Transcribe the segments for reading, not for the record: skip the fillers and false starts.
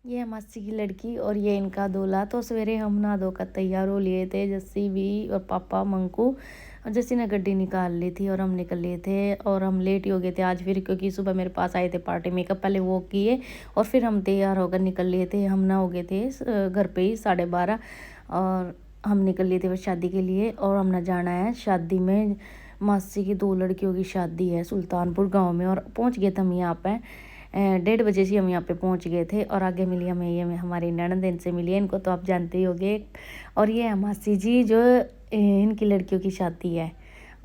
ये है मासी की लड़की और ये इनका दूल्हा। तो सवेरे हम नहा धोकर तैयार हो लिए थे, जस्सी भी और पापा मंकू। और जस्सी ने गड्डी निकाल ली थी और हम निकल लिए थे और हम लेट ही हो गए थे आज फिर, क्योंकि सुबह मेरे पास आए थे पार्टी मेकअप, पहले वो किए और फिर हम तैयार होकर निकल लिए थे। हम ना हो गए थे घर पे ही 12:30 और हम निकल लिए थे बस शादी के लिए। और हमने जाना है शादी में, मासी की 2 लड़कियों की शादी है सुल्तानपुर गाँव में। और पहुँच गए थे हम यहाँ पे 1:30 बजे से हम यहाँ पे पहुँच गए थे। और आगे मिली हमें ये हमारी ननद, इनसे मिली है, इनको तो आप जानते ही होंगे। और ये है मासी जी जो इनकी लड़कियों की शादी है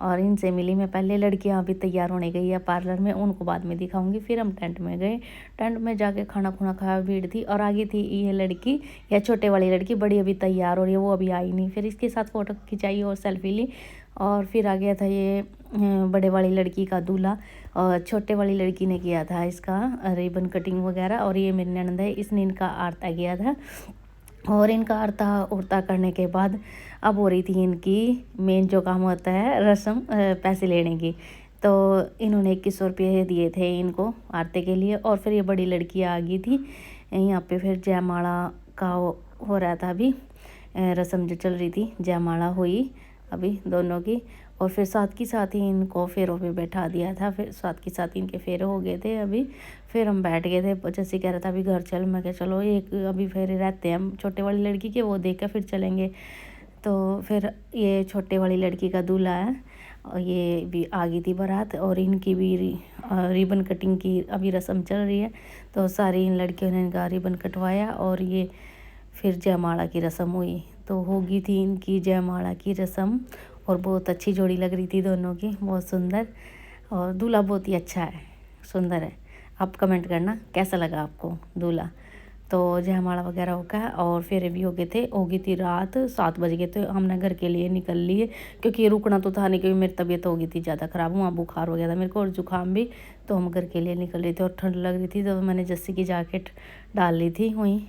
और इनसे मिली मैं। पहले लड़कियाँ अभी तैयार होने गई है पार्लर में, उनको बाद में दिखाऊंगी। फिर हम टेंट में गए, टेंट में जाके खाना खुना खाया, भीड़ थी। और आगे थी ये लड़की, या छोटे वाली लड़की, बड़ी अभी तैयार हो रही है, वो अभी आई नहीं। फिर इसके साथ फ़ोटो खिंचाई और सेल्फी ली। और फिर आ गया था ये बड़े वाली लड़की का दूल्हा और छोटे वाली लड़की ने किया था इसका रिबन कटिंग वगैरह। और ये मेरी ननद है, इसने इनका आरता किया था। और इनका आरता उरता करने के बाद अब हो रही थी इनकी मेन जो काम होता है रस्म पैसे लेने की। तो इन्होंने 2100 रुपये दिए थे इनको आरते के लिए। और फिर ये बड़ी लड़की आ गई थी यहाँ पे। फिर जयमाला का हो रहा था अभी, रस्म जो चल रही थी, जयमाला हुई अभी दोनों की। और फिर साथ के साथ ही इनको फेरों पे बैठा दिया था। फिर साथ के साथ इनके फेरे हो गए थे अभी। फिर हम बैठ गए थे, जैसे कह रहा था अभी घर चल, मैं कह चलो एक अभी फेरे रहते हैं हम छोटे वाली लड़की के, वो देख कर फिर चलेंगे। तो फिर ये छोटे वाली लड़की का दूल्हा है और ये भी आ गई थी बारात। और इनकी भी रिबन कटिंग की अभी रस्म चल रही है। तो सारी इन लड़कियों ने इनका रिबन कटवाया और ये फिर जयमाला की रस्म हुई। तो हो गई थी इनकी जयमाला की रस्म और बहुत अच्छी जोड़ी लग रही थी दोनों की, बहुत सुंदर। और दूल्हा बहुत ही अच्छा है, सुंदर है। आप कमेंट करना कैसा लगा आपको दूल्हा। तो जयमाला वगैरह हो गया और फेरे भी हो गए थे। हो गई थी रात, 7 बज गए थे, हमने घर के लिए निकल लिए क्योंकि रुकना तो था नहीं, क्योंकि मेरी तबीयत हो गई थी ज़्यादा ख़राब, वहाँ बुखार हो गया था मेरे को और जुकाम भी। तो हम घर के लिए निकल रहे थे और ठंड लग रही थी, तो मैंने जस्सी की जैकेट डाल ली थी वहीं